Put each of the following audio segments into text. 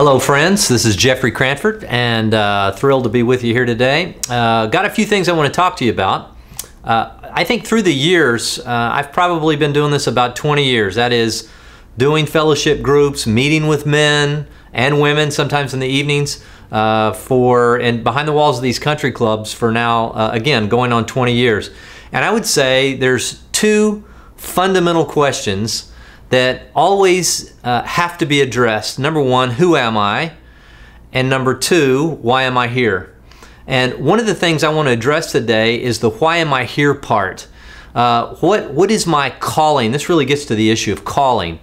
Hello friends, this is Jeffrey Cranford and thrilled to be with you here today. Got a few things I want to talk to you about. I think through the years, I've probably been doing this about 20 years. That is doing fellowship groups, meeting with men and women, sometimes in the evenings, and behind the walls of these country clubs for now, again, going on 20 years. And I would say there's two fundamental questions that always have to be addressed. Number one, who am I? And number two, why am I here? And one of the things I want to address today is the why am I here part. What is my calling? This really gets to the issue of calling.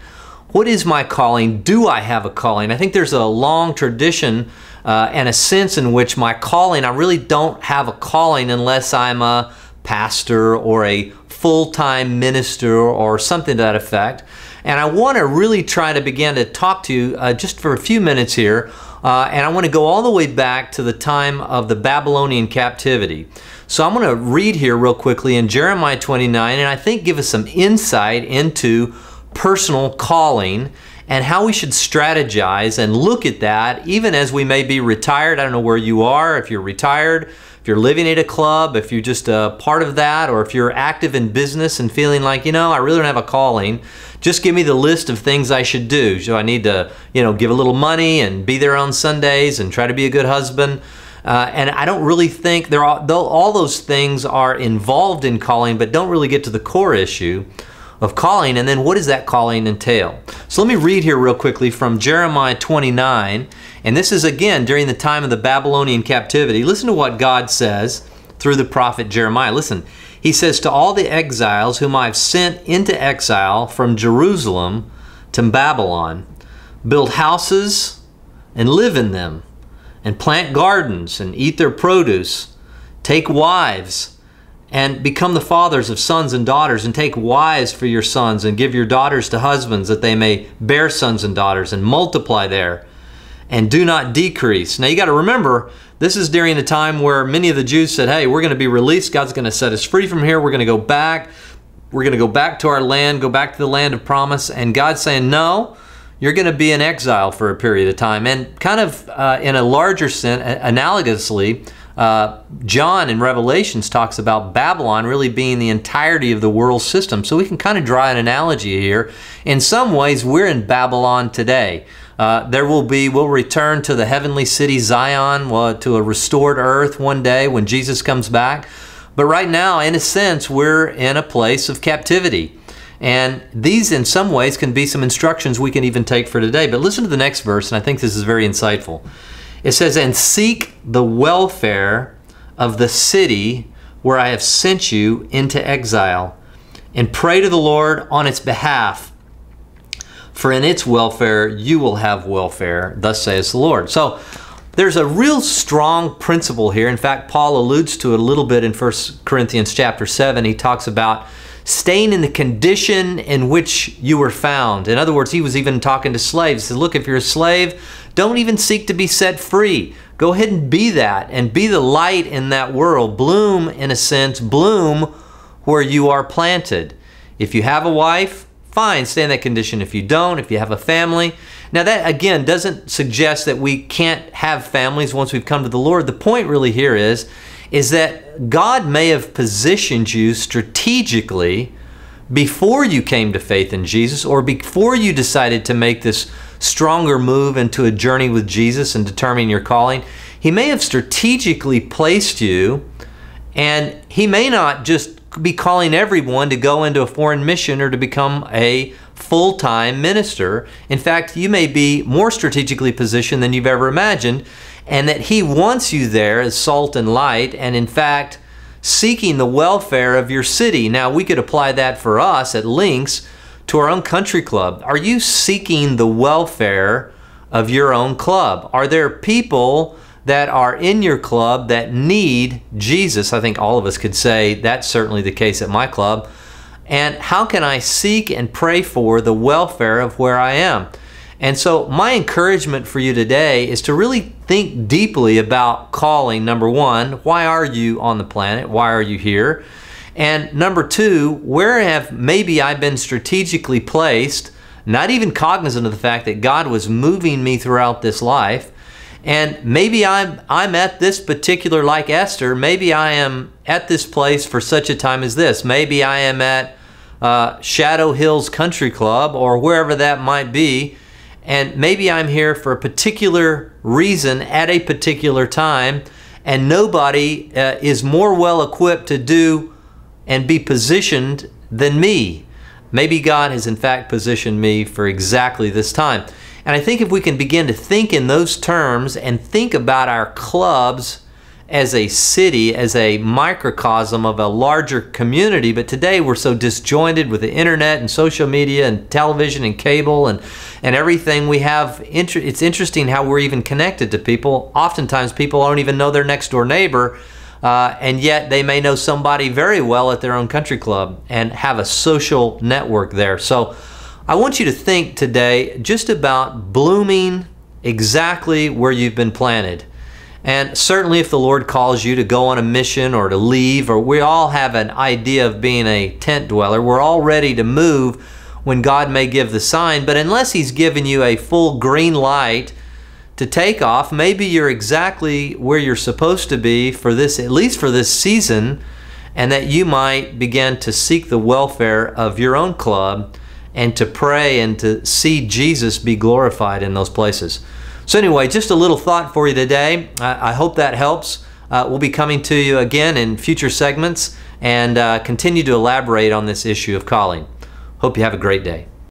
What is my calling? Do I have a calling? I think there's a long tradition and a sense in which my calling, I really don't have a calling unless I'm a pastor or a full-time minister or something to that effect. And I want to really try to begin to talk to you just for a few minutes here, and I want to go all the way back to the time of the Babylonian captivity. So I'm going to read here real quickly in Jeremiah 29, and I think give us some insight into personal calling and how we should strategize and look at that even as we may be retired. I don't know where you are, if you're retired, if you're living at a club, if you're just a part of that, or if you're active in business and feeling like, you know, I really don't have a calling. Just give me the list of things I should do. So I need to, you know, give a little money and be there on Sundays and try to be a good husband. And I don't really think all those things are involved in calling, but don't really get to the core issue of calling. And then what does that calling entail? So let me read here real quickly from Jeremiah 29. And this is again during the time of the Babylonian captivity. Listen to what God says through the prophet Jeremiah. Listen. He says, to all the exiles whom I've sent into exile from Jerusalem to Babylon, build houses and live in them, and plant gardens and eat their produce, take wives and become the fathers of sons and daughters, and take wives for your sons and give your daughters to husbands that they may bear sons and daughters and multiply there and do not decrease. Now you got to remember, this is during a time where many of the Jews said, hey, we're going to be released. God's going to set us free from here. We're going to go back. We're going to go back to our land, go back to the land of promise. And God's saying, no, you're going to be in exile for a period of time. And kind of in a larger sense, analogously, John in Revelations talks about Babylon really being the entirety of the world system. So we can kind of draw an analogy here. In some ways, we're in Babylon today. We'll return to the heavenly city Zion, to a restored earth one day when Jesus comes back. But right now, in a sense, we're in a place of captivity. And these, in some ways, can be some instructions we can even take for today. But listen to the next verse, and I think this is very insightful. It says, and seek the welfare of the city where I have sent you into exile, and pray to the Lord on its behalf. For in its welfare you will have welfare, thus says the Lord. So there's a real strong principle here. In fact, Paul alludes to it a little bit in 1 Corinthians chapter 7. He talks about staying in the condition in which you were found. In other words, he was even talking to slaves. He said, look, if you're a slave, don't even seek to be set free. Go ahead and be that, and be the light in that world. Bloom, in a sense, bloom where you are planted. If you have a wife, fine, stay in that condition. If you don't, if you have a family. Now that, again, doesn't suggest that we can't have families once we've come to the Lord. The point really here is that God may have positioned you strategically before you came to faith in Jesus, or before you decided to make this stronger move into a journey with Jesus and determining your calling. He may have strategically placed you, and He may not just be calling everyone to go into a foreign mission or to become a full-time minister. In fact, you may be more strategically positioned than you've ever imagined, and that He wants you there as salt and light, and in fact, seeking the welfare of your city. Now, we could apply that for us at Links to our own country club. Are you seeking the welfare of your own club? Are there people that are in your club that need Jesus? I think all of us could say that's certainly the case at my club. And how can I seek and pray for the welfare of where I am? And so my encouragement for you today is to really think deeply about calling. Number one, why are you on the planet? Why are you here? And number two, where have maybe I been strategically placed not even cognizant of the fact that God was moving me throughout this life. And maybe I'm at this particular, like Esther, maybe I am at this place for such a time as this. Maybe I am at Shadow Hills Country Club or wherever that might be. And maybe I'm here for a particular reason at a particular time. And nobody is more well equipped to do and be positioned than me. Maybe God has in fact positioned me for exactly this time. And I think if we can begin to think in those terms and think about our clubs as a city, as a microcosm of a larger community, but today we're so disjointed with the internet and social media and television and cable and everything we have. It's interesting how we're even connected to people. Oftentimes people don't even know their next door neighbor, and yet they may know somebody very well at their own country club and have a social network there. So I want you to think today just about blooming exactly where you've been planted. And certainly if the Lord calls you to go on a mission or to leave, or we all have an idea of being a tent dweller, we're all ready to move when God may give the sign. But unless He's given you a full green light to take off, maybe you're exactly where you're supposed to be for this, at least for this season, and that you might begin to seek the welfare of your own club and to pray and to see Jesus be glorified in those places. So anyway, just a little thought for you today. I hope that helps. We'll be coming to you again in future segments and continue to elaborate on this issue of calling. Hope you have a great day.